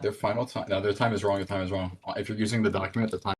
Their final time. No, their time is wrong. The time is wrong. If you're using the document, the time.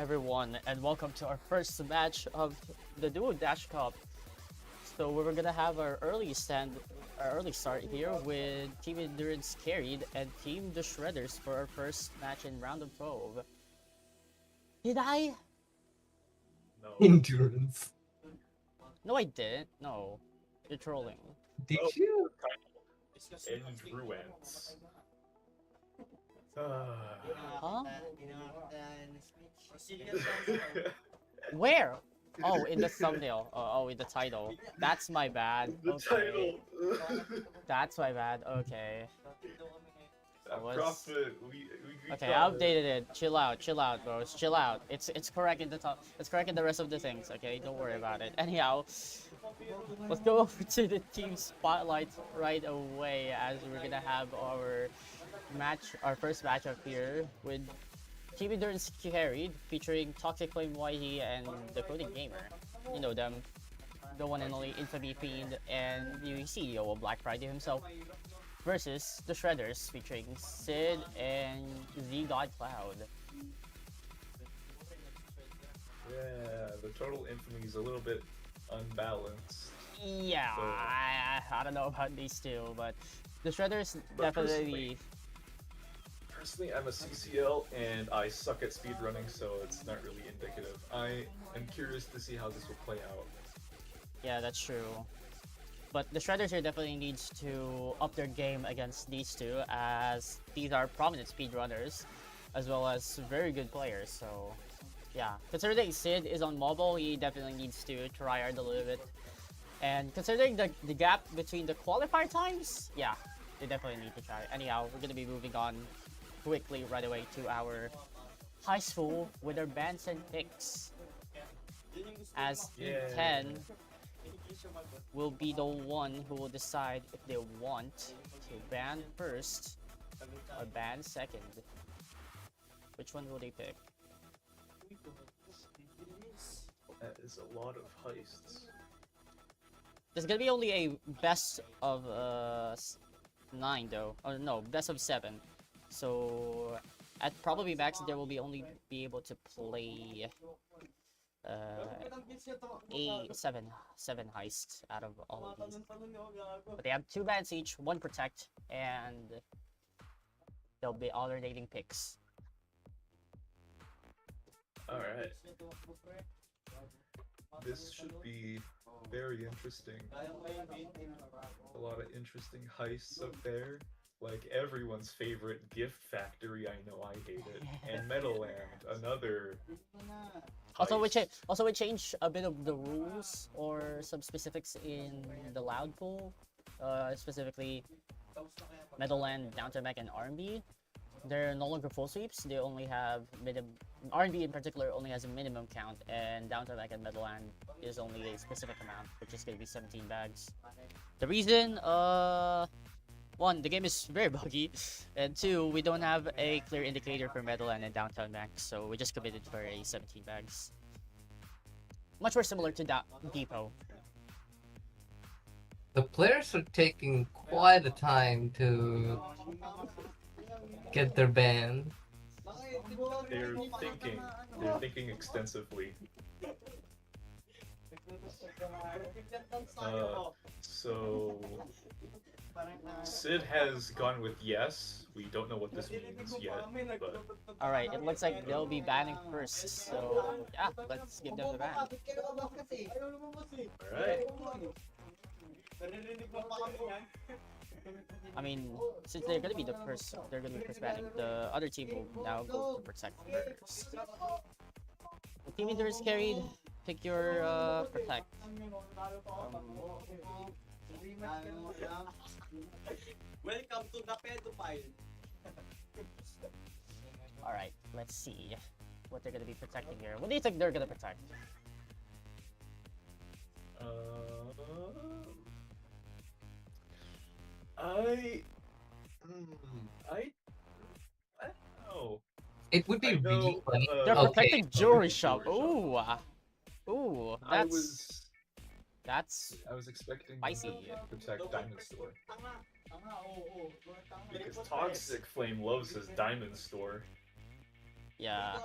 everyone, and welcome to our first match of the Duo Dash Cup. So we're gonna have our early start here with Team Endurance Carried and Team The Shredders for our first match in round of 12. Did I? No. Endurance. No, I didn't. No, you're trolling. Did Oh. you? Endurance. Huh? Where? Oh, in the thumbnail. Oh, in the title. That's my bad. The Okay. title. That's my bad. Okay. Profit. We Okay, I got it. updated it. Chill out, bros. Chill out. It's correct in the top. It's correct in the rest of the things. Okay, don't worry about it. Anyhow, let's go over to the team spotlight right away as we're gonna have our first matchup here with Team Endurance Carried featuring Toxic Flame YG and the Coding Gamer. You know them, the one and only Infamy Fiend and the CEO of Black Friday himself. Versus the Shredders featuring Sid and Z God Cloud. Yeah, the total infamy is a little bit unbalanced. Yeah, So- I don't know about these two, but the Shredders But definitely. Personally, I'm a CCL and I suck at speedrunning, so it's not really indicative. I am curious to see how this will play out. Yeah, that's true. But the Shredders here definitely needs to up their game against these two, as these are prominent speedrunners, as well as very good players. So, yeah, considering Sid is on mobile, he definitely needs to try hard a little bit. And considering the gap between the qualifier times, yeah, they definitely need to try. Anyhow, we're gonna be moving on quickly right away to our high school with our bans and picks. As E10 will be the one who will decide if they want to ban first or ban second. Which one will they pick? That is a lot of heists. There's gonna be only a best of 9 though. Oh no, best of 7. So at probably max there will be only be able to play seven heists out of all of these. But they have 2 bans each, 1 protect, and they'll be alternating picks. Alright. This should be very interesting. A lot of interesting heists up there. Like everyone's favorite Gift Factory, I know I hate it. And Meadowland, another Also, heist. we changed a bit of the rules or some specifics in the loud pool, specifically Meadowland, Downtown Mech, and R&B. They're no longer full sweeps. They only have R&B in particular only has a minimum count, and Downtown Mech and Meadowland is only a specific amount, which is gonna be 17 bags. The reason, 1, the game is very buggy, and 2, we don't have a clear indicator for Meadowland and Downtown Max, so we just committed for a 17 bags. Much more similar to Depot. The players are taking quite a time to get their ban. They're thinking extensively. So Sid has gone with yes. We don't know what this means yet, but Alright, it looks like they'll be banning first, so yeah, let's give them the ban. alright. I mean, since they're gonna be first banning, the other team will now go to protect first. The team Endurance Carried, pick your protect. Welcome to the pedophile. Alright, let's see what they're gonna be protecting here. What do you think they're gonna protect? I don't know. It would be I really know, funny. They're Okay. protecting jewelry Okay, shop. jewelry Ooh, ooh, I was that's expecting spicy. to protect Diamond Store because Toxic Flame loves his Diamond Store. Yeah.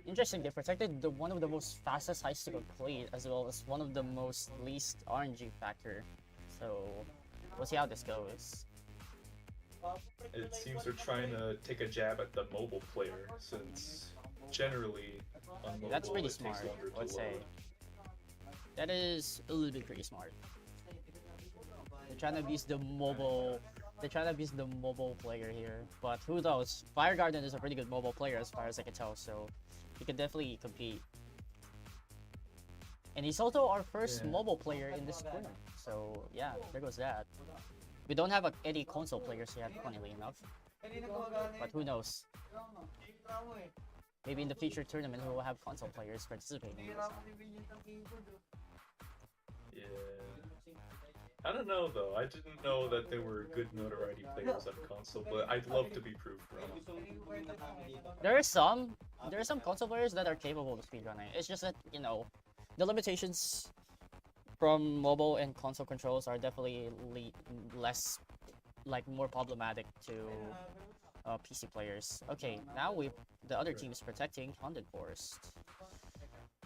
Interesting, they protected one of the most fastest heists to complete, as well as one of the most least RNG factor. So, we'll see how this goes. It seems they're trying to take a jab at the mobile player, since generally on mobile That's pretty it smart, takes longer to let's say. load. That is a little bit pretty smart. They're trying to abuse the mobile. They're trying to abuse the mobile player here, but who knows? Fire Garden is a pretty good mobile player as far as I can tell, so he can definitely compete. And he's also our first mobile player in this tournament, so yeah, there goes that. We don't have any console players yet, funnily enough, but who knows? Maybe in the future tournament we will have console players participating. Yeah. I don't know though. I didn't know that there were good notoriety players on console, but I'd love to be proved wrong. There are some console players that are capable of speedrunning. It's just that, you know, the limitations from mobile and console controls are definitely less, like, more problematic to PC players. Okay, now the other team is protecting Haunted Forest.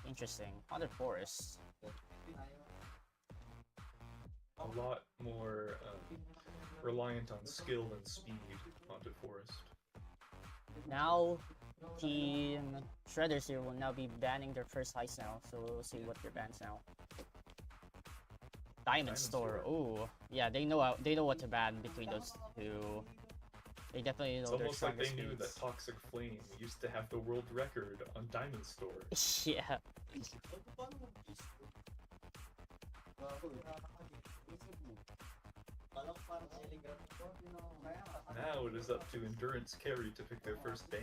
Interesting. Haunted Forest. A lot more reliant on skill and speed, Haunted Forest. Now, Team Shredders here will now be banning their first heist now, so we'll see what their bans now. Diamond Store. Ooh, yeah, they know what to ban between those two. They definitely know It's their almost like strongest they knew speeds. that Toxic Flame used to have the world record on Diamond Store. Yeah. Now it is up to Endurance Carry to pick their first ban.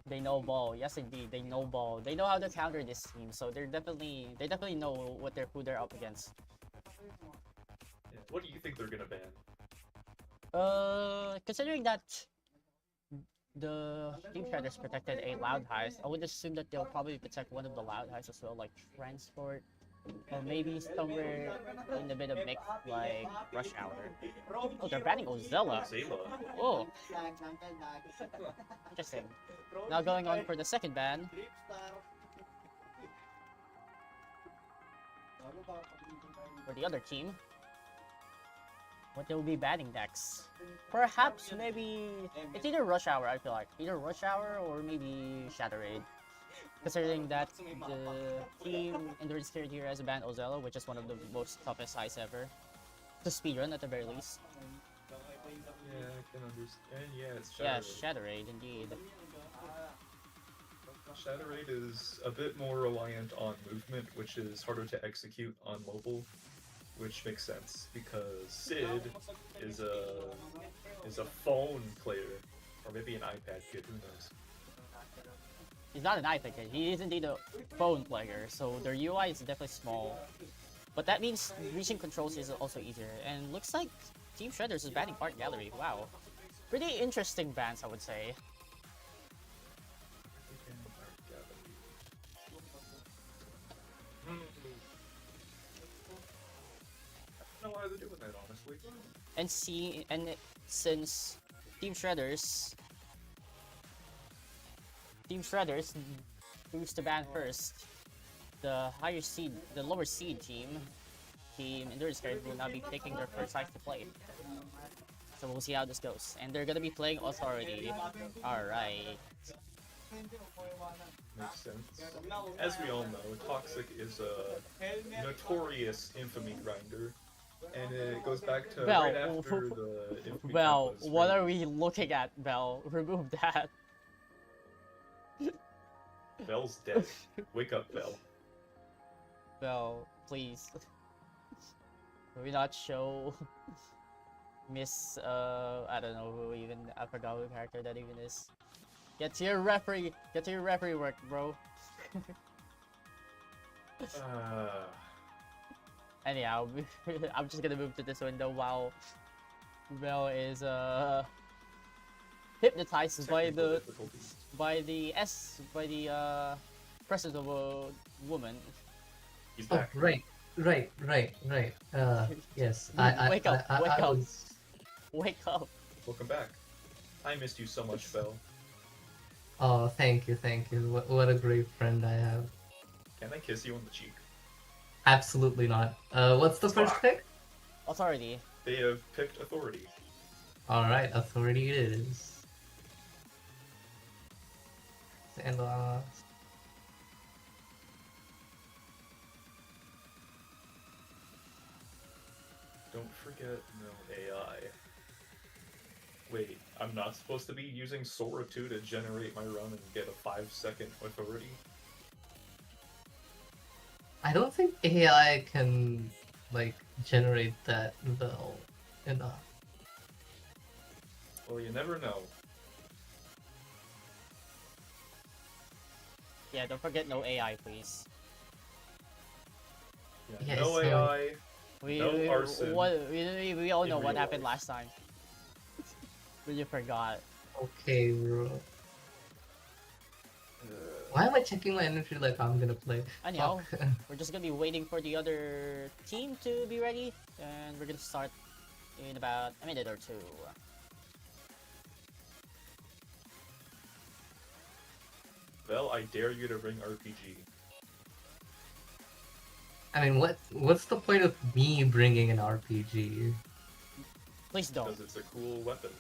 They know ball. Yes, indeed. They know ball. They know how to counter this team, so they definitely know who they're up against. Yeah. What do you think they're gonna ban? Considering that the Team Shredders protected a loud heist, I would assume that they'll probably protect one of the loud heists as well, like Transport, or maybe somewhere in the bit of mix, like Rush Hour. Oh, they're banning Ozella. Zayla. Oh, interesting. Now going on for the second ban. For the other team, what they will be banning next? Perhaps maybe it's either Rush Hour. I feel like either Rush Hour or maybe Shadow Raid. Considering that the team Endurance Carry here has banned Ozella, which is one of the most toughest heists ever to speedrun at the very least. Yeah, I can understand. Yeah, it's Shadow Yeah, Raid. Shadow Raid indeed. Shadow Raid is a bit more reliant on movement, which is harder to execute on mobile, which makes sense because Sid is a phone player, or maybe an iPad kid. Who knows? He's not an iPad kid, he is indeed a phone player, so their UI is definitely small. But that means reaching controls is also easier, and looks like Team Shredders is banning Art Gallery. Wow. Pretty interesting bans, I would say. I don't know why they're doing that, honestly. And since Team Shredders choose to ban first, the lower seed team Endurance Carry will now be picking their first heist to play. So we'll see how this goes. And they're gonna be playing Authority. Alright. Makes sense. As we all know, Toxic is a notorious infamy grinder, and it goes back to Bell, right after the infamy Bell, temp was what are released. we looking at, Bell? Remove that. Bell's dead. Wake up, Bell. Bell, please. Can we not show Miss, I don't know who even, I forgot who character that even is. Get to your referee work, bro. Anyhow, I'm just gonna move to this window while Bell is, hypnotized by Technical the, difficulties. by the presence of a woman. He's Oh, back. right. Yes. Wake up, I wake up. was- Wake up. Welcome back. I missed you so much, Bell. Oh, thank you, thank you. What a great friend I have. Can I kiss you on the cheek? Absolutely not. What's the first Fuck. pick? Authority. They have picked Authority. Alright, authority it is. And Don't forget no AI. Wait, I'm not supposed to be using Sora 2 to generate my run and get a 5-second Authority? I don't think AI can like generate that well enough. Well, you never know. Yeah, don't forget no AI, please. Yeah, Yes, no so- AI. We No arson we all know in what real happened life. last time. But you forgot. Okay, bro. Why am I checking my energy like I'm gonna play? Anyhow, Fuck. we're just gonna be waiting for the other team to be ready, and we're gonna start in about a minute or two. Well, I dare you to bring RPG. I mean, what's the point of me bringing an RPG? Please don't. Because it's a cool weapon.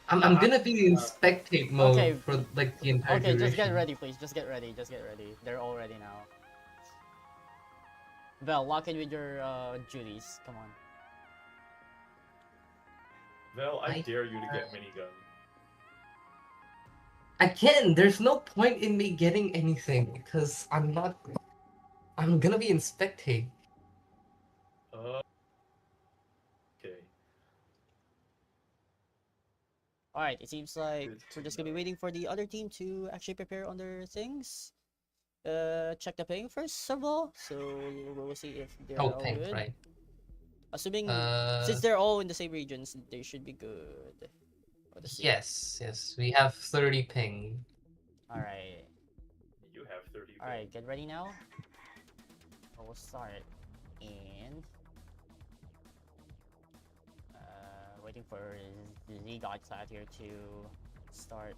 I'm gonna be in spectate mode Okay. for like the entire Okay, duration. just get ready, please. Just get ready. Just get ready. They're all ready now. Vel, lock in with your duties. Come on. Well, I I- dare you to get minigun. Again, there's no point in me getting anything because I'm gonna be in spectate. Okay. Alright, it seems like Good we're to just gonna be know. waiting for the other team to actually prepare on their things. Check the ping first of all, so we'll see if they're Oh, all thanks, good. right. Assuming Uh, since they're all in the same regions, they should be good. Let's see. yes, we have 30 ping. Alright. You have 30 ping. Alright, get ready now. We'll start in waiting for the Z-God Cloud here to start.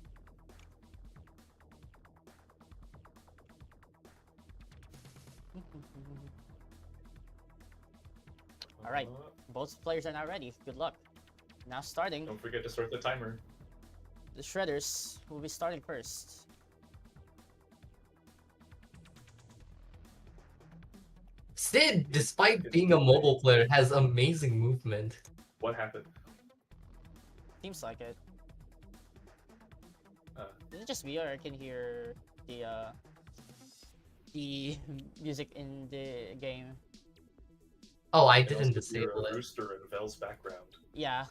Alright, both players are now ready. Good luck. Now starting, Don't forget to start the timer. the Shredders will be starting first. Sid, despite being a mobile player, has amazing movement. What happened? Seems like it. Uh. Is it just me or I can hear the music in the game? Oh, I And didn't also hear disable a it. rooster in Vel's background. Yeah.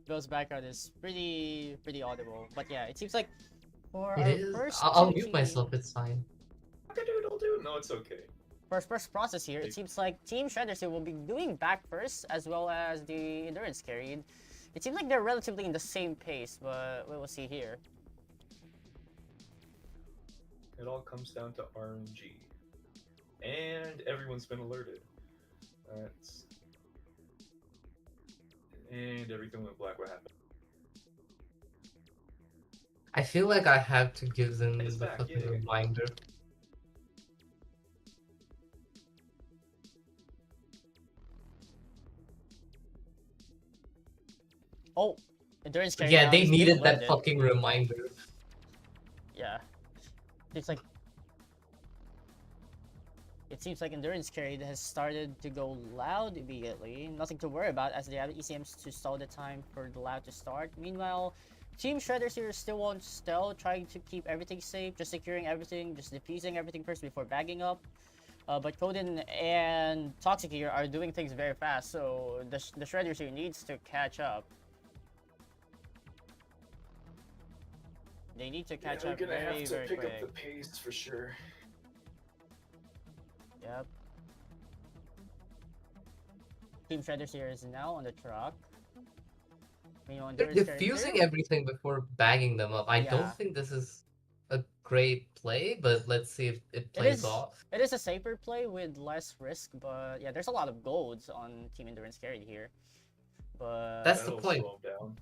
Bill's background is pretty audible. But yeah, it seems like for It our is. first I'll two mute myself. It's fine. Cock-a-doodle-doo. No, it's okay. first process here, it seems like Team Shredders here will be doing back first as well as the endurance carried. It seems like they're relatively in the same pace, but we will see here. It all comes down to RNG. And everyone's been alerted. That's... And everything went black. What happened? I feel like I have to give them It's the back, fucking yay. reminder. Oh, endurance carried. Yeah, now they is being needed that alerted. fucking reminder. Yeah. It's like it seems like endurance carried has started to go loud immediately. Nothing to worry about as they have ECMs to stall the time for the loud to start. Meanwhile, Team Shredders here is still on stealth, trying to keep everything safe, just securing everything, just defusing everything first before bagging up. But Coden and Toxic here are doing things very fast, so the Shredders here needs to catch up. They need to catch up very quick. pace for sure. Yep. Team Shredders here is now on the truck. Meanwhile, They're Endurance carried diffusing through. everything before bagging them up. I Yeah. don't think this is a great play, but let's see if it plays off. It is a safer play with less risk, but yeah, there's a lot of golds on Team Endurance carried here. But That's the That'll point. slow 'em down.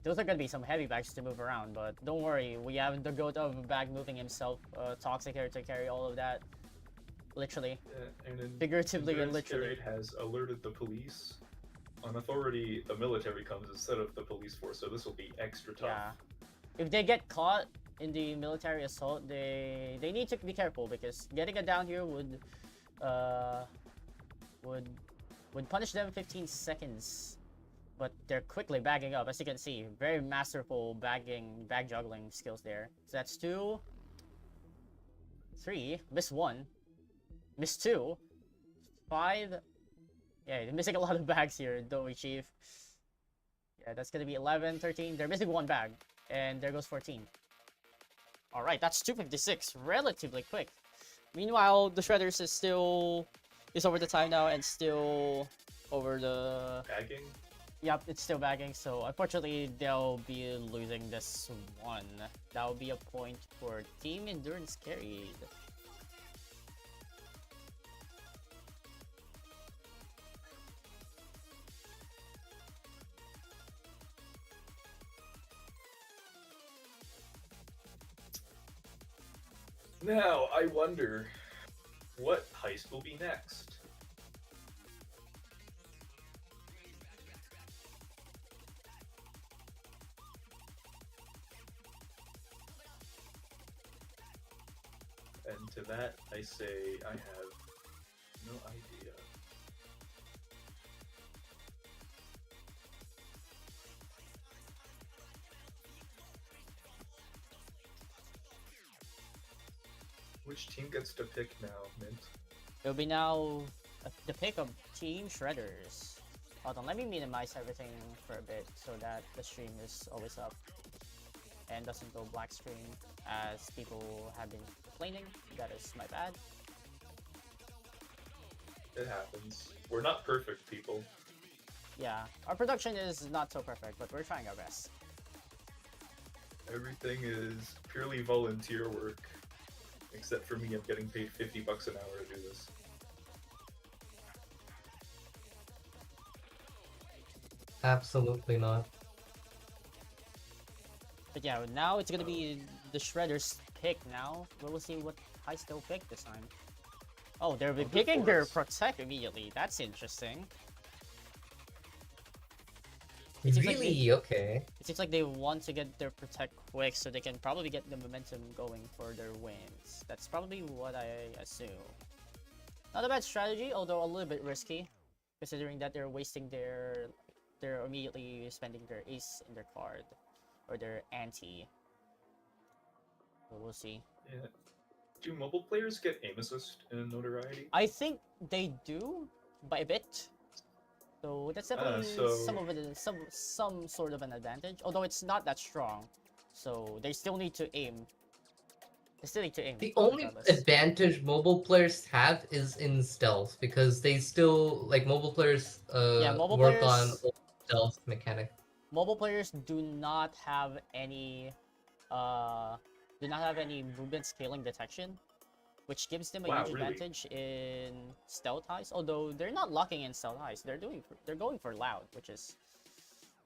those are gonna be some heavy bags to move around, but don't worry, we have the goat of bag moving himself, Toxic here to carry all of that. Literally. And then Figuratively and Endurance literally. Carried has alerted the police. On authority, the military comes instead of the police force, so this will be extra tough. Yeah. If they get caught in the military assault, they need to be careful because getting it down here would punish them 15 seconds. But they're quickly bagging up, as you can see. Very masterful bag juggling skills there. So that's 2, 3, miss 1, miss 2, 5. Yeah, they're missing a lot of bags here, don't we, Chief? Yeah, that's gonna be 11, 13. They're missing 1 bag, and there goes 14. All right, that's 256, relatively quick. Meanwhile, the Shredders is over the time now and still over the Bagging? Yep, it's still bagging, so unfortunately they'll be losing this one. That will be a point for Team Endurance Carried. Now, I wonder what heist will be next. And to that, I say I have no idea. Which team gets to pick now, Mint? It'll be now the pick of Team Shredders. Hold on, let me minimize everything for a bit so that the stream is always up and doesn't go black screen as people have been complaining. That is my bad. It happens. We're not perfect people. Yeah, our production is not so perfect, but we're trying our best. Everything is purely volunteer work. Except for me, I'm getting paid $50 an hour to do this. Absolutely not. But yeah, now it's gonna be the Shredders pick now. We'll see what heist they'll pick this time. Oh, they'll be picking their Protect immediately. That's interesting. It seems like Really? Okay. It seems like they want to get their Protect quick so they can probably get the momentum going for their wins. That's probably what I assume. Not a bad strategy, although a little bit risky, considering that they're wasting they're immediately spending their ace in their card, or their ante. So we'll see. Yeah. Do mobile players get aim assist in Notoriety? I think they do, by a bit. So that's definitely some sort of an advantage, although it's not that strong. So they still need to aim. They still need to aim. The only regardless. advantage mobile players have is in stealth because they still mobile players mobile work players- on stealth mechanic. Mobile players do not have any movement scaling detection, which gives them a Wow, huge really? advantage in stealth heist. Although they're not locking in stealth heist, they're going for loud, which is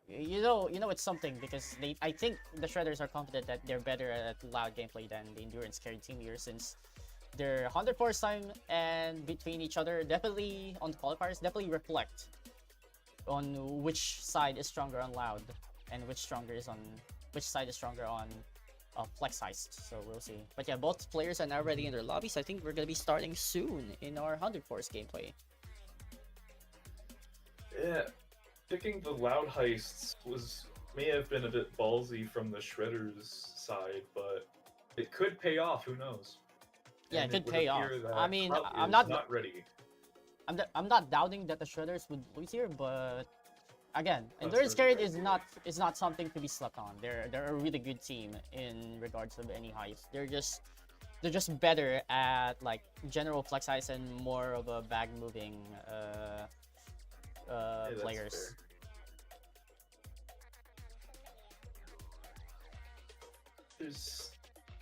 you know it's something because I think the Shredders are confident that they're better at loud gameplay than the Endurance Carried team here, since their 100 force time and between each other definitely on the qualifiers definitely reflect on which side is stronger on loud and which side is stronger on flex heist. So we'll see. But yeah, both players are now ready in their lobbies. I think we're gonna be starting soon in our 100 force gameplay. Yeah. Picking the loud heists may have been a bit ballsy from the Shredders side, but it could pay off, who knows? Yeah, And it could would pay off. appear that I mean, Clout I'm is not ready. I'm not doubting that the Shredders would lose here, but again, That's Endurance very Carried right. is not something to be slept on. They're a really good team in regards to any heist. They're just better at like general flex heist and more of a bag moving Yeah, that's players. fair. There's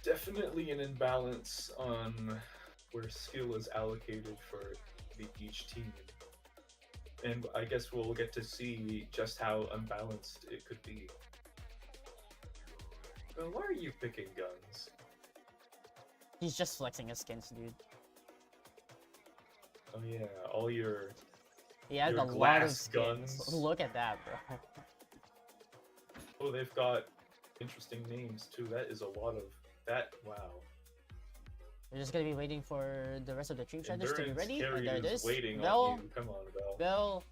definitely an imbalance on where skill is allocated for each team. And I guess we'll get to see just how unbalanced it could be. Well, why are you picking guns? He's just flexing his skins, dude. Oh yeah, all your He has Your a lot of glass skins. guns. Look at that, bro. oh they've got interesting names too. That is a lot of that. Wow. We're just gonna be waiting for the rest of the team shredders to be Endurance ready. And carry there it is is. waiting Bell, on you. Come on, Bell. Bell.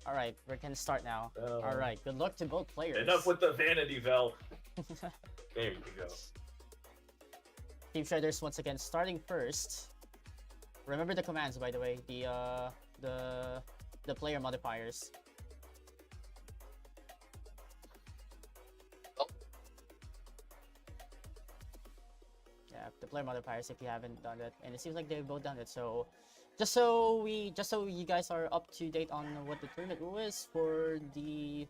Alright, we can start now. Bell. Alright, good luck to both players. Enough with the vanity, Bell. There you go. Team shredders once again starting first. Remember the commands, by the way. The player modifiers. Yeah, the player modifiers if you haven't done it, and it seems like they've both done it. So, just so you guys are up to date on what the tournament rule is for the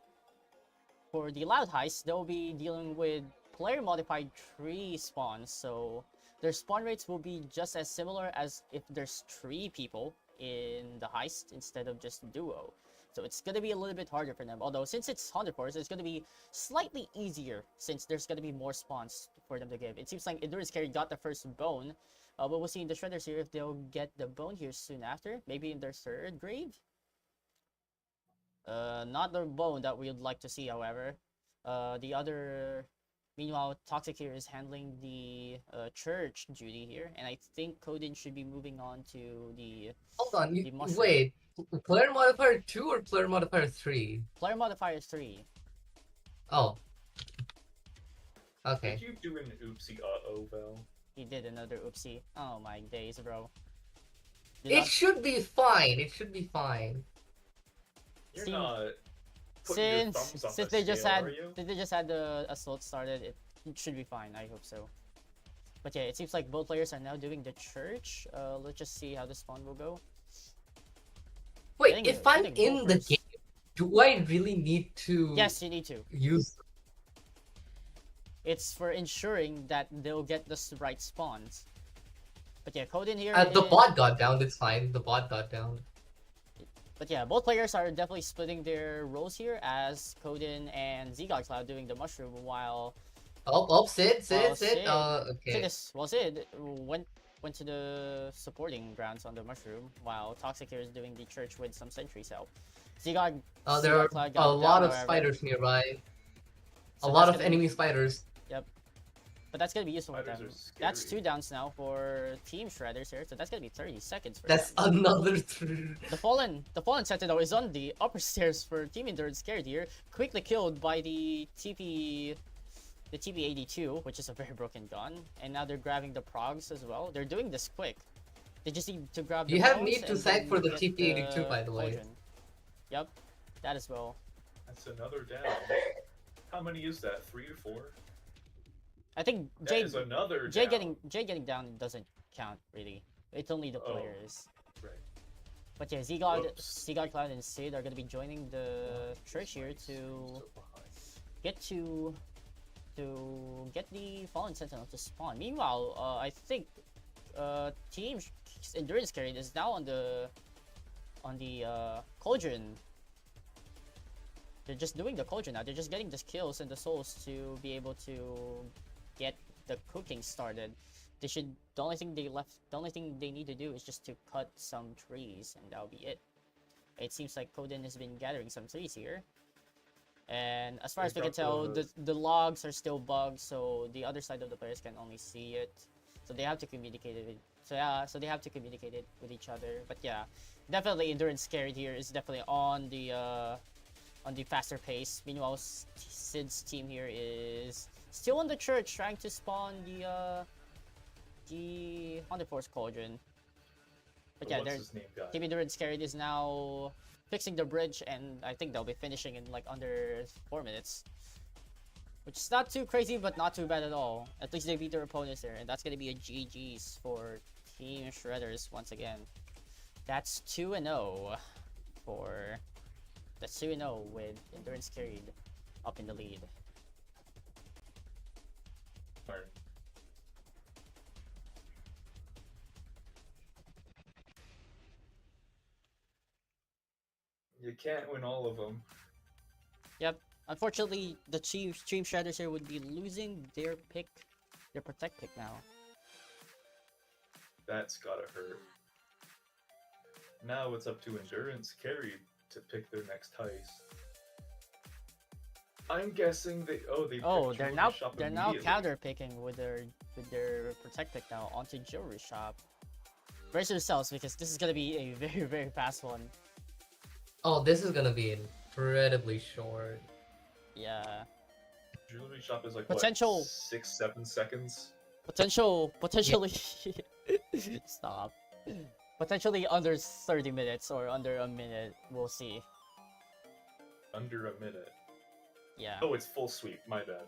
loud heist, they'll be dealing with player modified tree spawns. So their spawn rates will be just as similar as if there's 3 people in the heist instead of just duo. So it's gonna be a little bit harder for them. Although since it's 100 force, it's gonna be slightly easier since there's gonna be more spawns for them to give. It seems like Endurance Carry got the first bone, but we'll see in the shredders here if they'll get the bone here soon after. Maybe in their 3rd grave. Not the bone that we'd like to see, however. The other. Meanwhile, Toxic here is handling the church duty here, and I think Kodin should be moving on to the Hold on, the mushroom. wait. Player modifier 2 or player modifier 3? Player modifier 3. Oh. Okay. Did you do an oopsie uh-oh, Bell? He did another oopsie. Oh my days, bro. It should be fine. It should be fine. You're See, not putting your thumbs on since the they just scale, had are you? the assault started, it should be fine. I hope so. But yeah, it seems like both players are now doing the church. Let's just see how the spawn will go. Wait, Getting if the- I'm getting in the gold game, do I really need to Yes, you need to. use... It's for ensuring that they'll get the right spawns. But yeah, Kodin here. The is- bot got down, it's fine. The bot got down. But yeah, both players are definitely splitting their roles here as Kodin and Cloud doing the mushroom while Oh, Sid. Well, Okay. Sid went to the supporting grounds on the mushroom while Toxic here is doing the church with some sentries help. There are Cloud a got lot down, of however. spiders nearby. So A lot that's of gonna enemy spiders. But that's gonna be useful for Spiders them. are That's scary. 2 downs now for Team Shredders here, so that's gonna be 30 seconds for That's them. another... The fallen Sentinel is on the upper stairs for Team Endurance Scared here, quickly killed by the TP82, which is a very broken gun, and now they're grabbing the progs as well. They're doing this quick. They just need to grab the You have bones need to and thank then for the get TP82, by the way. cauldron. Yep, that as well. That's another down. How many is that? 3 or 4? I think That is another Jay down. getting down doesn't count really. It's only the Oh. players. Right. But yeah, Whoops. Cloud, and Sid are gonna be joining the church here to So behind. get the fallen sentinel to spawn. Meanwhile, I think Team Endurance Carried is now on the cauldron. They're just doing the cauldron now. They're just getting the kills and the souls to be able to get the cooking started. The only thing they need to do is just to cut some trees, and that'll be it. It seems like Kodin has been gathering some trees here. And as far as we can tell, the logs are still bugged, so the other side of the players can only see it. So they have to communicate it with, so they have to communicate it with each other. But yeah, definitely Endurance Scared here is definitely on the faster pace. Meanwhile, Sid's team here is still on the church trying to spawn the Haunted Force Cauldron. But yeah, What's his name, guy? Team Endurance Carried is now fixing the bridge, and I think they'll be finishing in like under 4 minutes. Which is not too crazy, but not too bad at all. At least they beat their opponents there, and that's gonna be a GG's for Team Shredders once again. That's 2-0 for... That's 2-0 with Endurance Carried up in the lead. Darn. You can't win all of them. Yep, Unfortunately, the Stream Shredders here would be losing their pick, their Protect pick now. That's gotta hurt. Now it's up to Endurance Carry to pick their next heist. I'm guessing they they Oh, picked they're Jewelry now Shop they're now immediately. counter picking with their Protect pick now onto Jewelry Shop. Brace yourselves because this is gonna be a very fast one. Oh, this is gonna be incredibly short. Yeah. Jewelry Shop is like Potential- what, 6-7 seconds. Potentially stop. Potentially under 30 minutes or under a minute. We'll see. Under a minute. Yeah. Oh, it's full sweep. My bad.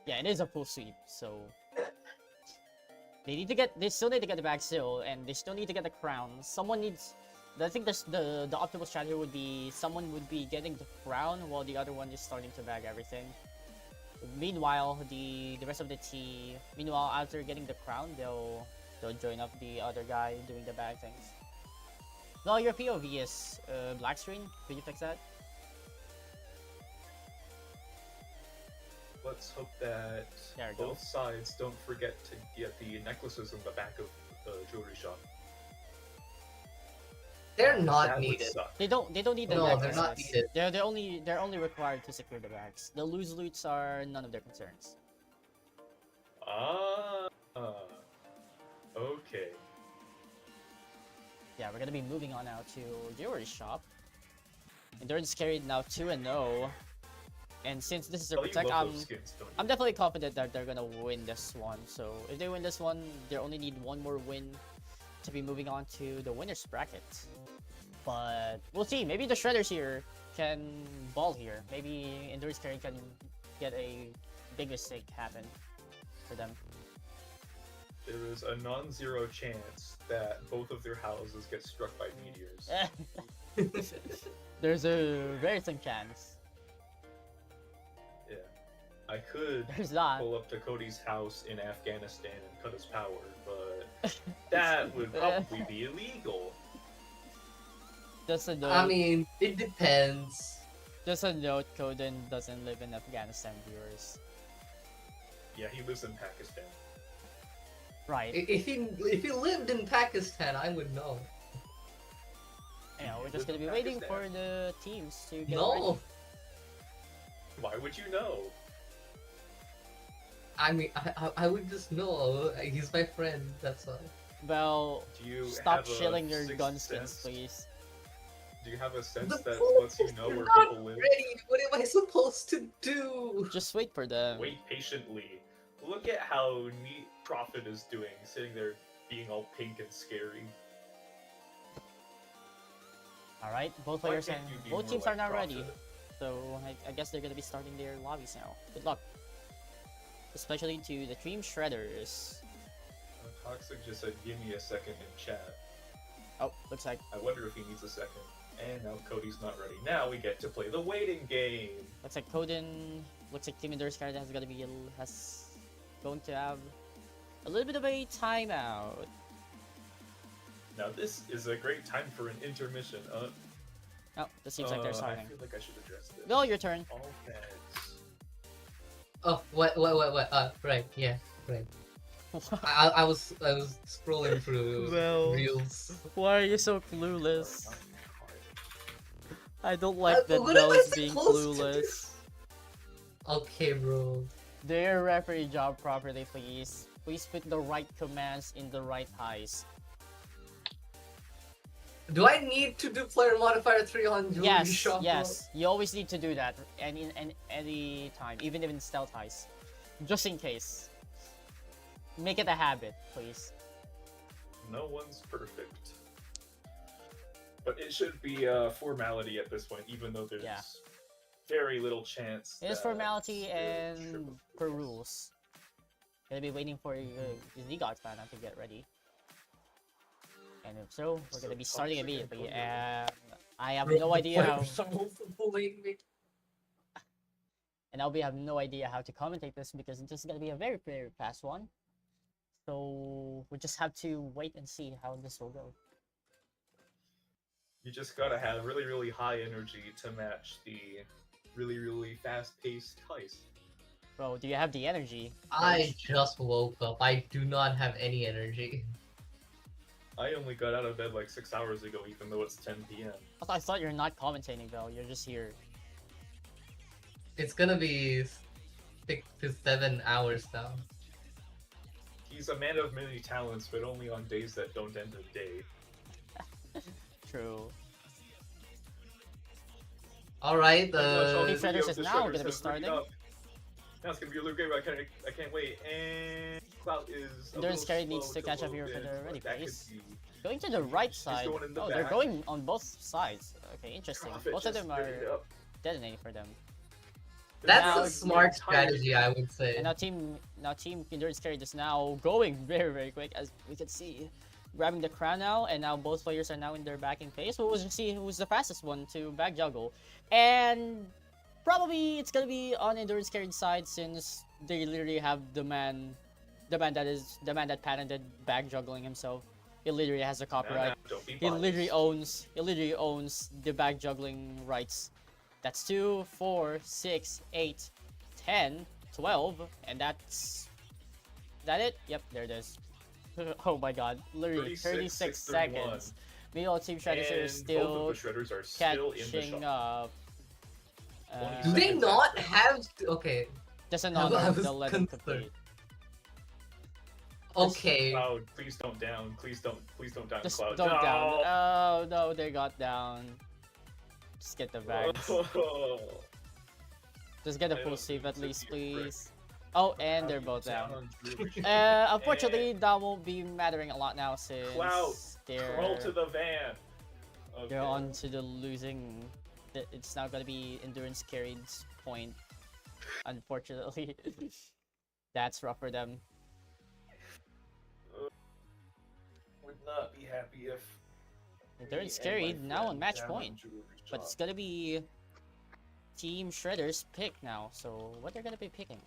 Yeah, it is a full sweep, so they still need to get the bag still, and they still need to get the crown. Someone needs. I think the optimal strategy would be someone would be getting the crown while the other one is starting to bag everything. Meanwhile, the rest of the team. Meanwhile, after getting the crown, they'll join up the other guy doing the bag things. Well, your POV is black screen. Could you fix that? Let's hope that There we go. both sides don't forget to get the necklaces in the back of the jewelry shop. They're not That would needed. suck. They don't need the No, they're necklaces. not needed. They're only required to secure the bags. The loose loots are none of their concerns. Ah, okay. Yeah, we're gonna be moving on now to Jewelry Shop. Endurance carried now 2-0. And since this is a Oh, you protect, love those skins, don't you? I'm definitely confident that they're gonna win this one. So if they win this one, they only need one more win to be moving on to the winner's bracket. But we'll see. Maybe the Shredders here can ball here. Maybe Endurance carry can get a big mistake happen for them. There is a non-zero chance that both of their houses get struck by meteors. There's a very slim chance. Yeah. I could There's not. pull up to Cody's house in Afghanistan and cut his power, but that would probably be illegal. Just a note. I mean, it depends. Just a note. Coden doesn't live in Afghanistan, viewers. Yeah, he lives in Pakistan. Right. If he lived in Pakistan, I would know. You know, we're just Live gonna in be waiting Pakistan. for the teams to get ready. No, Why would you know? I mean, I would just know. He's my friend. That's why. Well, Do you stop have a shilling your sixth gun skins, sense? please. Do you have a sense The that pool lets you is know where not people live? ready. What am I supposed to do? Just wait for them. Wait patiently. Look at how neat Prophet is doing, sitting there being all pink and scary. All right, both Why players can't and you be both more teams like are now ready. Prophet? So I guess they're gonna be starting their lobbies now. Good luck, especially to the Dream Shredders. Toxic just said, "Give me a second in chat." Oh, looks like I wonder if he needs a second. And now Cody's not ready. Now we get to play the waiting game. Coden. Looks like Team Endurance character going to have a little bit of a timeout. Now this is a great time for an intermission. Oh, this seems like they're I starting. feel like I should address this. Go, your turn. All beds. Oh, what? Right, yeah, right. I was scrolling through Well, reels. Why are you so clueless? Oh, I don't like that what am I Bell's being supposed to do? clueless. Okay, bro. Do your referee job properly, please. Please put the right commands in the right highs. Do I need to do player modifier 3 on Jewelry Yes, Shop? bro? yes. You always need to do that any time, even if in stealth highs. Just in case. Make it a habit, please. No one's perfect. But it should be a formality at this point, even though there's Yeah. very little chance. It is that formality it and should- per rules. Gonna be waiting for the Gods banner to get ready. And if so, we're gonna So be starting toxic and immediately. Cody. I have Bro, no the idea how, players are also bullying me. and I'll have no idea how to commentate this because it's just gonna be a very fast one. So we just have to wait and see how this will go. You just gotta have really high energy to match the really fast-paced heist. Bro, do you have the energy? I just woke up. I do not have any energy. I only got out of bed like 6 hours ago, even though it's 10 p.m. I thought you're not commentating, Bell. You're just here. It's gonna be 6 to 7 hours now. He's a man of many talents, but only on days that don't end a day. True. Alright, Big Shredders is now gonna be starting. Now it's gonna be a little great. I can't wait. And Clout is. Endurance Carry needs to catch up here for the ready place. Going to the right side. going in the Oh, they're back. going on both sides. Okay, interesting. Prophet Both of just them are picked it up. detonating for them. that's now a smart the entire strategy, I would say. And now team Endurance Carry is now going very quick, as we can see. Grabbing the crown now, and now both players are now in their backing phase. We'll just see who's the fastest one to back juggle. And probably it's gonna be on Endurance Carry's side, since they literally have the man that patented back juggling himself. He literally has the copyright. Don't be He literally biased. owns the back juggling rights. That's 2, 4, 6, 8, 10, 12, and that's... Is that it? Yep, there it is. Oh my god, literally 36 seconds. Meanwhile, Team Shredders And is still both of the Shredders are still in the catching shop. up. Do they seconds not after. have... Okay. Just an I honor, was they'll let them concerned. complete. Okay. Cloud, please don't down. Please don't down, Just Cloud. don't no! down. Oh no, they got down. Just get the bags. Just get a I full don't save need at to least, be a prick. please. Oh, and they're both down. Unfortunately, that won't be mattering a lot now, since Clout, Roll to they're the van. Okay. on to the losing. It's now gonna be Endurance Carried's point. Unfortunately, that's rough for them. Would not be happy if Endurance me and my Carried now on friend match down point, jewelry but shop. it's gonna be Team Shredder's pick now. So what they're gonna be picking?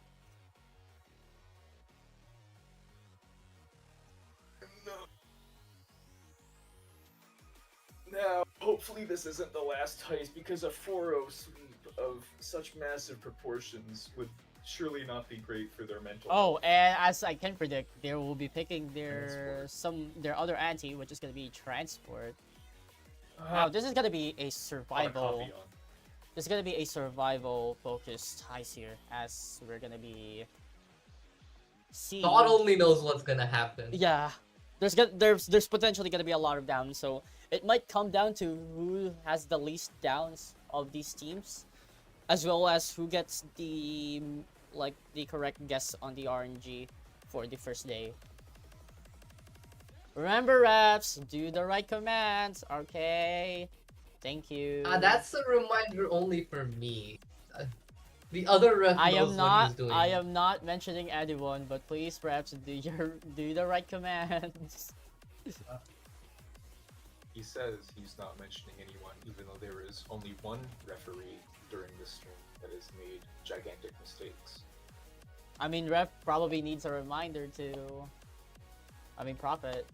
Now, hopefully this isn't the last heist, because a 4-0 sweep of such massive proportions would surely not be great for their mental Oh, health. and as I can predict, they will be picking their other anti, which is gonna be transport. Now this is gonna be a On a survival. copy on. This is gonna be a survival focused heist here, as we're gonna be seeing. God only knows what's gonna happen. Yeah, there's potentially gonna be a lot of downs, so it might come down to who has the least downs of these teams, as well as who gets the correct guess on the RNG for the first day. Remember, reps, do the right commands. Okay, thank you. That's a reminder only for me. The other ref I knows am what not. he's doing. I am not mentioning anyone, but please, reps, do the right commands. He says he's not mentioning anyone, even though there is only one referee during this stream that has made gigantic mistakes. I mean, ref probably needs a reminder to. I mean, Prophet.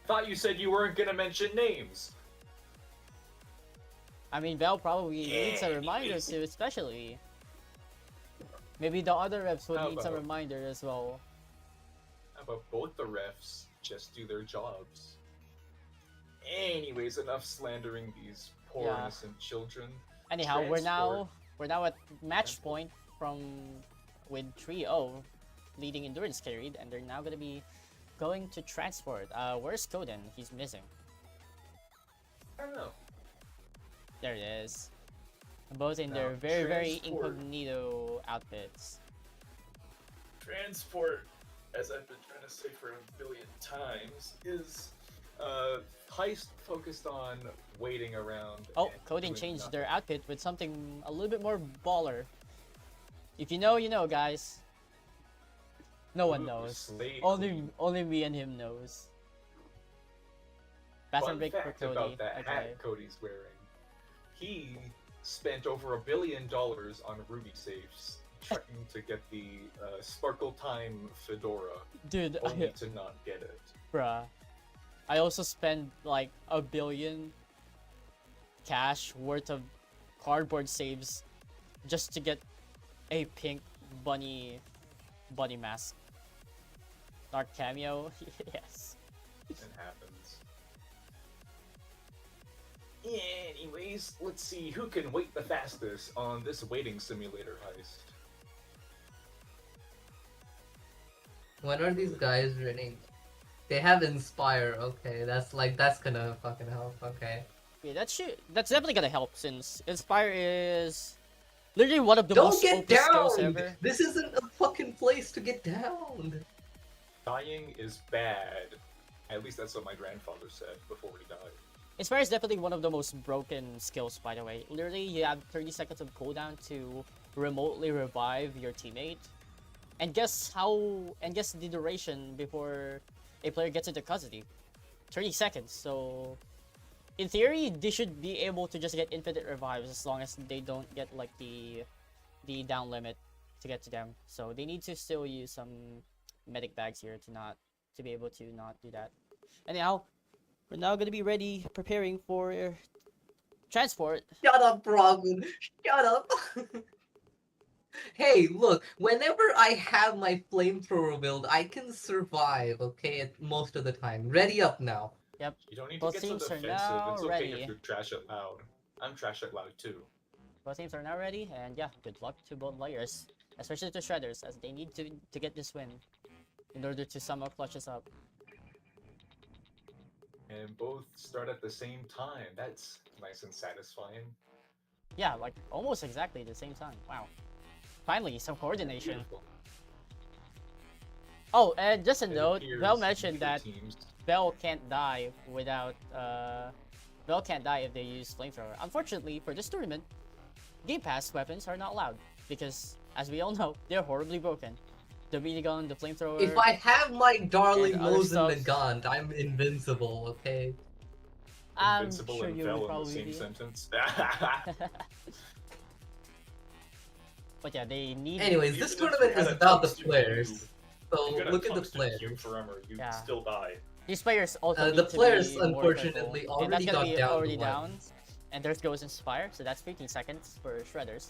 Thought you said you weren't gonna mention names. I mean, Bell probably needs a reminder too, especially. Maybe the other reps would How need a about- reminder as well. How about both the refs just do their jobs? Anyways, enough slandering these poor Yeah. innocent children. Anyhow, Transport. we're now at match point with 3-0, leading Endurance Carried, and they're now gonna be going to transport. Where's Coden? He's missing. I don't know. There it is. Both in Now, their very transport. incognito outfits. Transport, as I've been trying to say for a billion times, is heist focused on waiting around. Oh, and Coden doing changed nothing. their outfit with something a little bit more baller. If you know, you know, guys. No one Ooh, knows. slay Only queen. me and him knows. Bathroom Fun break for fact Cody. about that Okay. hat Cody's wearing. He spent over $1 billion on Ruby safes trying to get the Sparkle Time fedora, Dude, only to not get it. bruh. I also spent like $1 billion cash worth of cardboard saves just to get a pink bunny mask. Dark cameo, yes. It happens. Anyways, let's see who can wait the fastest on this waiting simulator heist. When are these guys running? They have Inspire. Okay, that's gonna fucking help. Okay. Yeah, that's definitely gonna help since Inspire is literally one of the Don't most get OP skills down. ever. This isn't a fucking place to get down. Dying is bad. At least that's what my grandfather said before he died. Inspire is definitely one of the most broken skills, by the way. Literally, you have 30 seconds of cooldown to remotely revive your teammate. And guess the duration before a player gets into custody. 30 seconds, so in theory, they should be able to just get infinite revives as long as they don't get like the down limit to get to them. So they need to still use some medic bags here to be able to not do that. Anyhow, we're now gonna be ready, preparing for transport. Shut up, Robin. Shut up. Hey, look, whenever I have my flamethrower build, I can survive, okay, most of the time. Ready up now. Yep. You don't need Both to get so teams are defensive. now It's okay ready. if you're trash out loud. I'm trash out loud too. Both teams are now ready, and yeah, good luck to both players, especially to Shredders, as they need to get this win in order to somehow clutch us up. And both start at the same time. That's nice and satisfying. Yeah, like almost exactly the same time. Wow. Finally, some coordination. Beautiful. Oh, and just a It note, appears Bell mentioned neither that teams- Bell can't die without Bell can't die if they use flamethrower. Unfortunately, for this tournament, Game Pass weapons are not allowed because, as we all know, they're horribly broken. The minigun, the flamethrower. If I have my darling and other Mosin stuff. Nagant, I'm invincible, okay? I'm Invincible sure and you fell would in the probably same be. sentence. But yeah, they need. Anyways, Even this if tournament you had is a about the tungsten players. cube, So if you had a look at the tungsten players. cube for armor, you Yeah. still die. These players also need The to players, be more unfortunately, careful. already And that's got gonna be down to already one. down. And there goes Inspire, so that's 15 seconds for Shredders.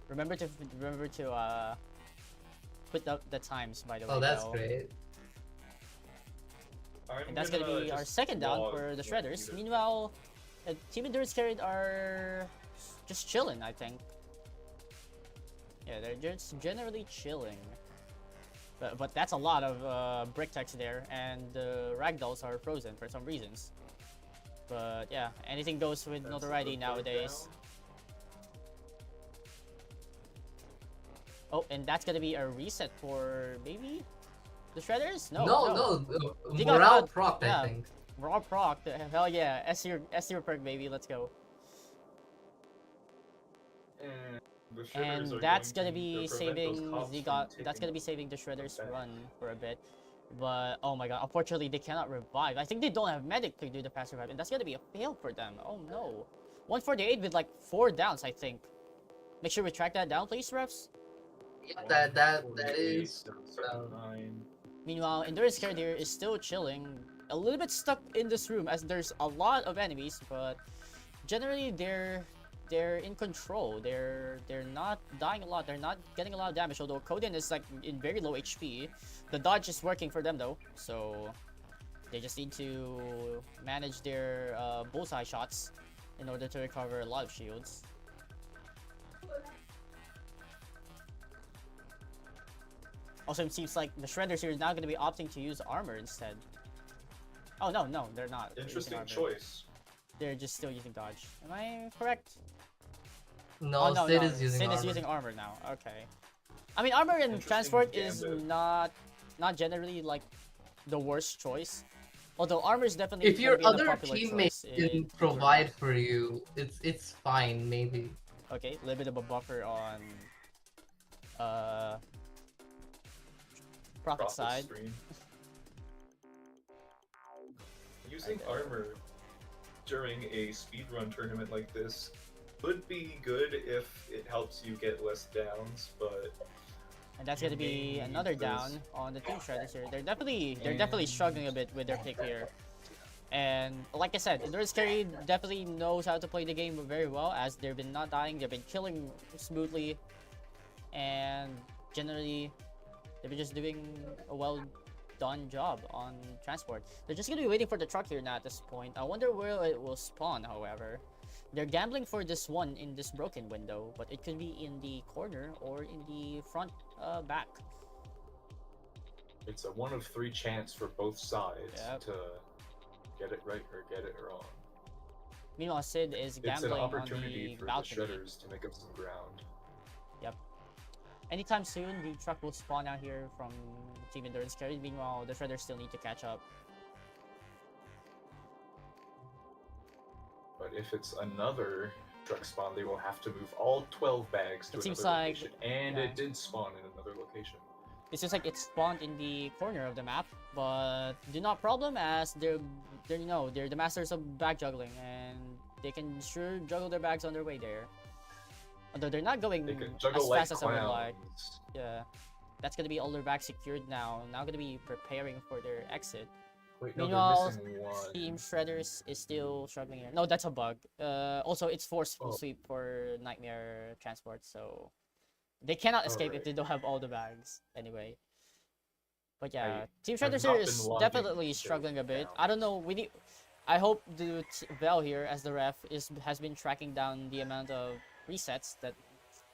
Remember to put the times, by the way. Oh, that's Bell. great. And that's gonna be our just second down log for the what Shredders. either- Meanwhile, Team Endurance Carried are just chilling, I think. Yeah, they're just generally chilling. But that's a lot of brick text there, and the ragdolls are frozen for some reasons. But yeah, anything goes with That's Notoriety the third nowadays. down. Oh, and that's gonna be a reset for maybe the Shredders? No, They got Morale cut. proc, Yeah. I think. Raw proc. Hell yeah, S-tier perk, baby. Let's go. And the Shredders And are that's going gonna be to prevent those saving cops the from that's gonna be taking saving the Shredders back. run for a bit. But oh my god, unfortunately they cannot revive. I think they don't have medic to do the fast revive, and that's gonna be a fail for them. Oh no. 148 with like 4 downs, I think. Make sure we track that down, please, refs. Yeah, that 148, is. 79. Meanwhile, Endurance Carrier is still chilling, a little bit stuck in this room as there's a lot of enemies, but generally they're in control. They're not dying a lot. They're not getting a lot of damage. Although Kodin is like in very low HP. The dodge is working for them though, so they just need to manage their bullseye shots in order to recover a lot of shields. Also, it seems like the Shredders here is now going to be opting to use armor instead. Oh no, they're not. They're using Interesting armor. choice. They're just still using dodge. Am I correct? No, Oh, no, Sid no. is using Sid armor. is using armor now. Okay. I mean, armor and Interesting transport is gambit. not generally like the worst choice. Although armor is definitely If your gonna be the other popular teammate choice in can provide for you, it's fine, maybe. Okay, a little bit of a buffer on profit Profit side. stream. Using armor during a speedrun tournament like this could be good if it helps you get less downs, but And that's gonna be Maybe another this- down on the team Shredders here. They're definitely struggling a bit with their pick here. And like I said, Endurance Carry definitely knows how to play the game very well, as they've been not dying, they've been killing smoothly, and generally they've been just doing a well done job on transport. They're just gonna be waiting for the truck here now at this point. I wonder where it will spawn, however. They're gambling for this one in this broken window, but it could be in the corner or in the front back. It's a 1 of 3 chance for both sides Yep. to get it right or get it wrong. Meanwhile, Sid is It's an gambling on opportunity the for balcony. the Shredders to make up some ground. Yep. Anytime soon, the truck will spawn out here from Team Endurance Carry. Meanwhile, the Shredders still need to catch up. But if it's another truck spawn, they will have to move all 12 bags to It seems another like- location. And yeah. it did spawn in another location. It seems like it spawned in the corner of the map, but do not problem, as they're the masters of bag juggling, and they can sure juggle their bags on their way there. Although they're not going They can as juggle like fast as I would like. clowns. Yeah, that's gonna be all their bags secured now. Now gonna be preparing for their exit. Wait, no, Meanwhile, they're missing one. Team Shredders is still struggling here. No, that's a bug. Also, it's forceful Oh. sweep for Nightmare Transport, so they cannot escape if Alright. they don't have all the bags anyway. But yeah, I Team have Shredders not here been is logging definitely those struggling a bit. down. I don't know. I hope the Vel here as the ref has been tracking down the amount of resets that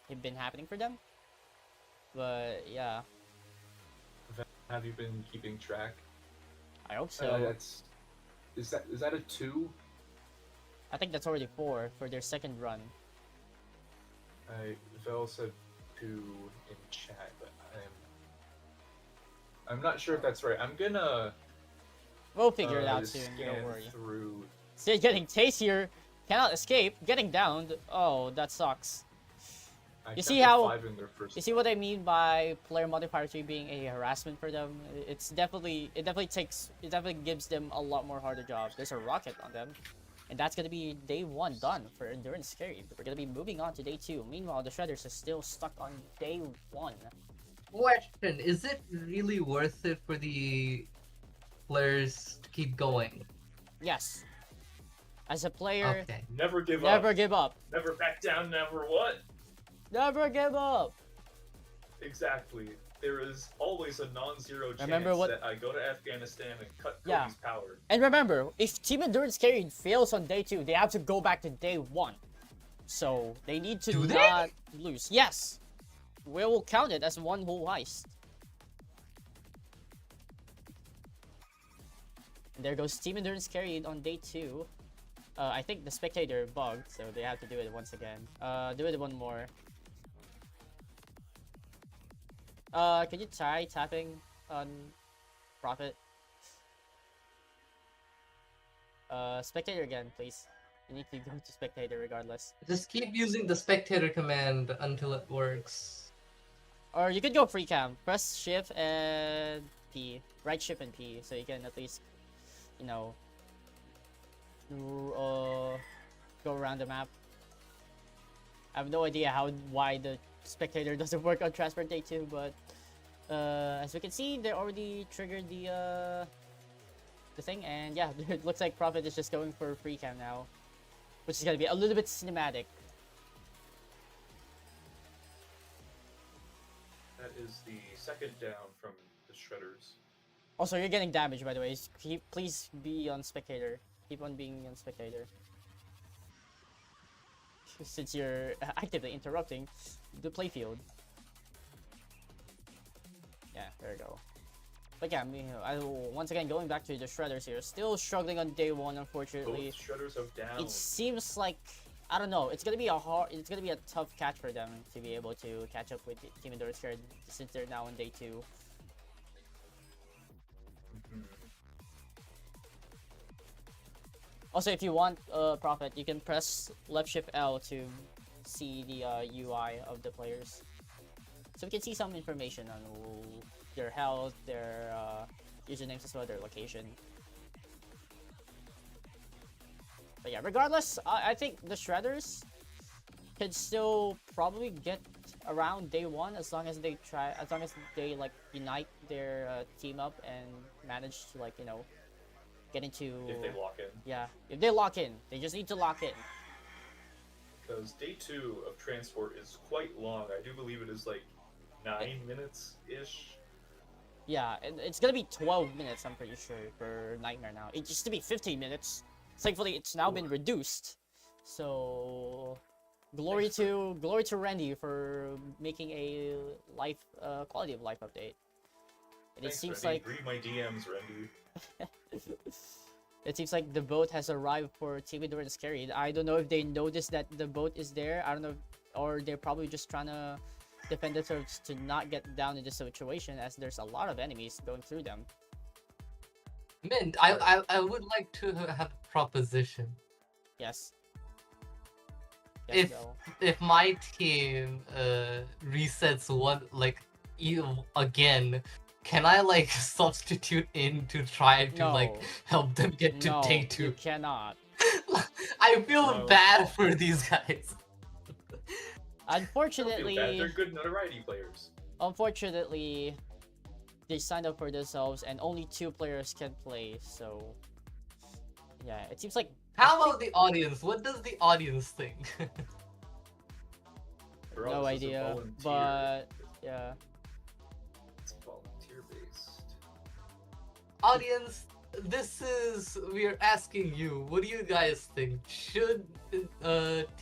have been happening for them. But yeah, Have you been keeping track? I hope so. Is that a 2? I think that's already 4 for their second run. Vel said 2 in chat, but I'm not sure if that's right. I'm gonna We'll figure it out soon. scan Don't worry. through. Sid getting tased here, cannot escape, getting downed. Oh, that sucks. I You see counted how- 5 in their first You see what I mean by player modifier 3 being a harassment for them? It definitely gives them a lot more harder job. There's a rocket on them, and that's gonna be day 1 done for Endurance Carry. We're gonna be moving on to day 2. Meanwhile, the Shredders is still stuck on day 1. Question: is it really worth it for the players to keep going? Yes. As a player, Okay. Never give never up. give up. Never back down. Never what? Never give up. Exactly. There is always a non-zero chance Remember what- that I go to Afghanistan and cut Yeah. Kobe's power. And remember, if Team Endurance Carry fails on day 2, they have to go back to day 1. So they need to Do they? not lose. Yes. We will count it as one whole heist. And there goes Team Endurance Carry on day 2. I think the spectator bugged, so they have to do it once again. Do it one more. Can you try tapping on Prophet? Spectator again, please. You need to go to spectator regardless. Just keep using the spectator command until it works. Or you could go free cam. Press shift and P. Right shift and P, so you can at least, you know, go around the map. I have no idea why the spectator doesn't work on Transport Day 2, but as we can see, they already triggered the thing, and yeah, it looks like Prophet is just going for free cam now, which is gonna be a little bit cinematic. That is the second down from the Shredders. Also, you're getting damaged, by the way. Please be on spectator. Keep on being on spectator. Since you're actively interrupting the playfield. Yeah, there we go. But yeah, once again, going back to the Shredders here. Still struggling on day 1, unfortunately. Both Shredders have down. It seems like, I don't know, it's gonna be a tough catch for them to be able to catch up with Team Endurance Carry since they're now on day 2. Mhm. Also, if you want Prophet, you can press left shift L to see the UI of the players. So we can see some information on their health, their usernames as well, their location. But yeah, regardless, I think the Shredders could still probably get around day 1 as long as they like unite their team up and manage to, like, you know, get into. If they lock in. Yeah, if they lock in, they just need to lock in. Because day 2 of transport is quite long. I do believe it is like 9 minutes ish. Yeah, and it's gonna be 12 minutes. I'm pretty sure for Nightmare now. It used to be 15 minutes. Thankfully, it's now been reduced. So, glory to Randy for making a life quality of life update. And Thanks, it seems Randy. like Read my DMs, Randy. it seems like the boat has arrived for Team Endurance Carried. I don't know if they noticed that the boat is there. I don't know, or they're probably just trying to defend themselves to not get down in this situation, as there's a lot of enemies going through them. Mint, I would like to have a proposition. Yes. If Go. if my team resets one again, can I like substitute in to try to like No. help them get to No, day you 2? cannot. I feel No. bad for these guys. Don't feel Unfortunately, bad. They're good notoriety players. unfortunately, they signed up for themselves, and only 2 players can play. So, yeah, it seems like How about the audience? What does the audience think? For all no this is a idea, volunteer. but yeah. It's volunteer based. Audience, we're asking you, what do you guys think? Should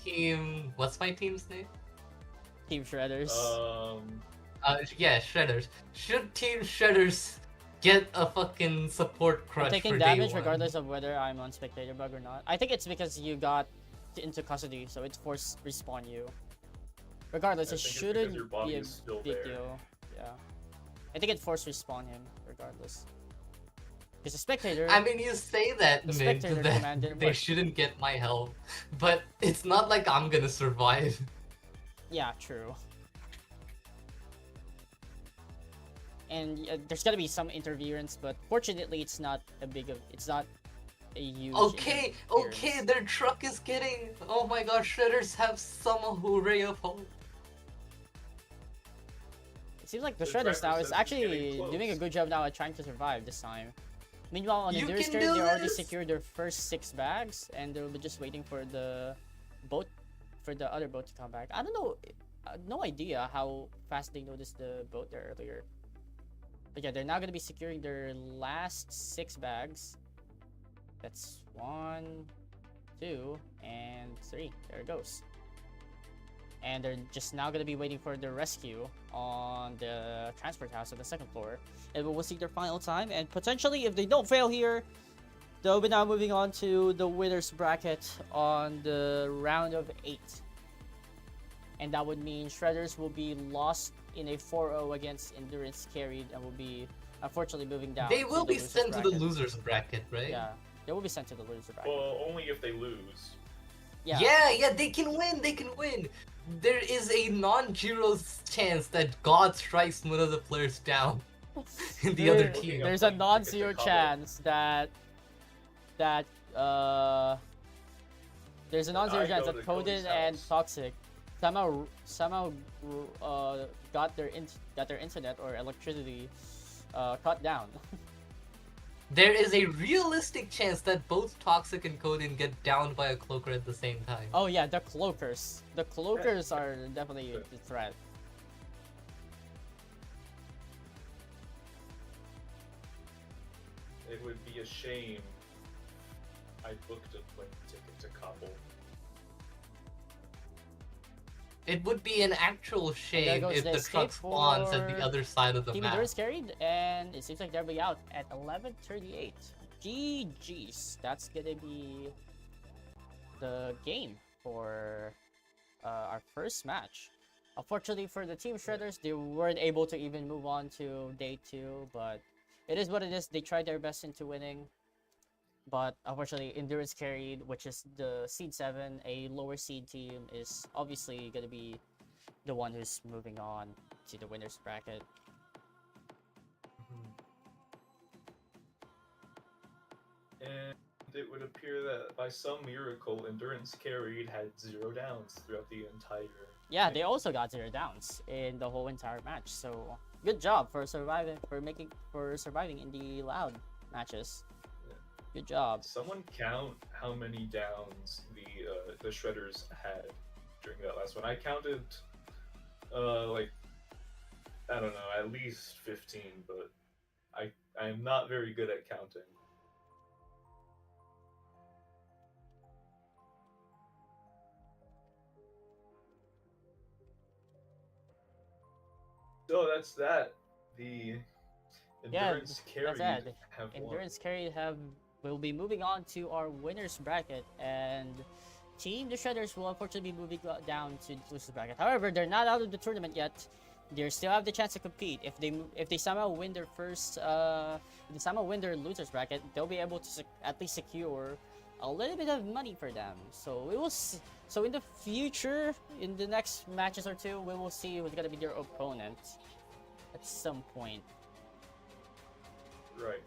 team, what's my team's name? Team Shredders. Yeah, Shredders. Should Team Shredders get a fucking support I'm crush taking for damage day 1? regardless of whether I'm on spectator bug or not. I think it's because you got into custody, so it's forced respawn you. Regardless, I it think it's shouldn't because your body be a is still big there. deal. Yeah, I think it forced respawn him regardless. Because the spectator. I mean, you say that, The Mint, spectator that command didn't they work. shouldn't get my help, but it's not like I'm gonna survive. Yeah, true. And there's gonna be some interference, but fortunately, it's not a huge. Okay, interference. their truck is getting. Oh my god, Shredders have some ray of hope. It seems like the The Shredders driver now is says it's getting actually doing a close. good job now at trying to survive this time. Meanwhile, on the You Endurance can Carrier, do they already this! secured their first 6 bags, and they'll be just waiting for the boat, for the other boat to come back. I don't know, no idea how fast they noticed the boat there earlier. But yeah, they're now gonna be securing their last 6 bags. That's 1, 2, and 3. There it goes. And they're just now gonna be waiting for the rescue on the transport house on the 2nd floor. And we'll see their final time. And potentially, if they don't fail here, they'll be now moving on to the winners bracket on the round of 8. And that would mean Shredders will be lost in a 4-0 against Endurance Carried and will be unfortunately moving down. They will the be losers sent to the bracket. losers bracket, right? Yeah, they will be sent to the loser bracket. Well, only if they lose. Yeah. Yeah, they can win, they can win. There is a non-zero chance that God strikes one of the players down in the other team. There's a Like, non-zero it's a chance that there's a non-zero I chance go that to Cody's Coded and house. Toxic somehow got their internet or electricity cut down. There is a realistic chance that both Toxic and Coden get downed by a cloaker at the same time. Oh yeah, the cloakers. The cloakers are definitely a threat. It would be a shame. I booked a plane ticket to Kabul. Oh. It would be an actual shame goes if the the truck escape spawns at for the other side of the Team map. Endurance carried, and it seems like they'll be out at 11:38. GG's. That's gonna be the game for our first match. Unfortunately for the Team Shredders, they weren't able to even move on to day 2, but it is what it is. They tried their best into winning, but unfortunately Endurance carried, which is the seed 7, a lower seed team, is obviously gonna be the one who's moving on to the winners bracket. And it would appear that by some miracle, Endurance Carried had 0 downs throughout the entire. Yeah, they also got 0 downs in the whole entire match. So good job for surviving in the loud matches. Good job. Someone count how many downs the Shredders had during that last one. I counted, like, I don't know, at least 15, but I am not very good at counting. So that's that. The endurance carry that's it. have Endurance carry will be moving on to our winners bracket, and Team the Shredders will unfortunately be moving down to the losers bracket. However, they're not out of the tournament yet. They still have the chance to compete. If they somehow win their losers bracket, they'll be able to at least secure a little bit of money for them. So we will see. So in the future, in the next matches or two, we will see who's gonna be their opponent at some point. Right.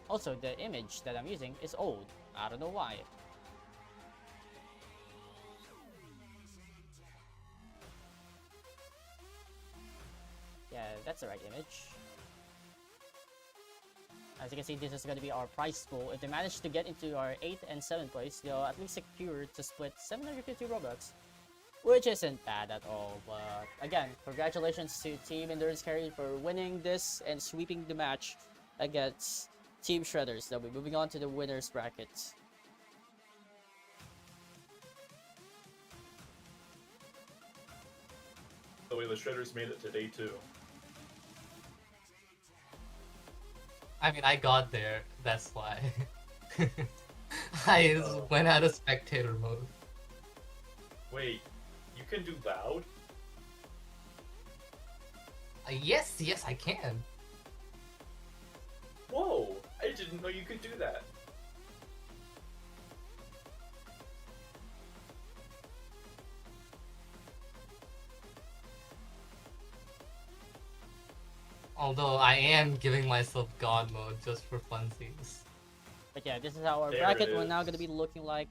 Also, the image that I'm using is old. I don't know why. Yeah, that's the right image. As you can see, this is going to be our prize pool. If they manage to get into our 8th and 7th place, they'll at least secure to split 750 Robux, which isn't bad at all. But again, congratulations to Team Endurance Carry for winning this and sweeping the match against Team Shredders. They'll be moving on to the winners bracket. The way the Shredders made it to day 2. I mean, I got there, that's why. I just went out of spectator mode. Wait, you can do loud? Yes, I can. Whoa, I didn't know you could do that. Although I am giving myself God mode just for funsies. But yeah, this is how our There bracket it will now is. going to be looking like.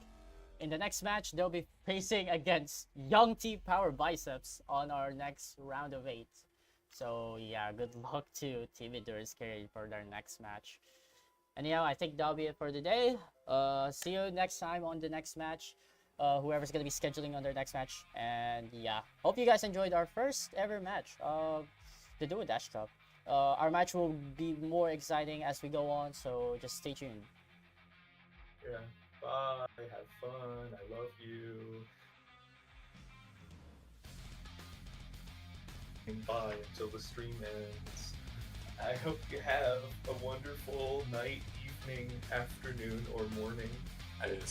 In the next match, they'll be facing against Young T Power Biceps on our next round of 8. So yeah, good luck to Team Endurance Carry for their next match. Anyhow, I think that'll be it for today. See you next time on the next match. Whoever's gonna be scheduling on their next match. And yeah, hope you guys enjoyed our first ever match of the Duo Dash Cup. Our match will be more exciting as we go on, so just stay tuned. Yeah. Bye, have fun, I love you. And bye until the stream ends. I hope you have a wonderful night, evening, afternoon, or morning. That is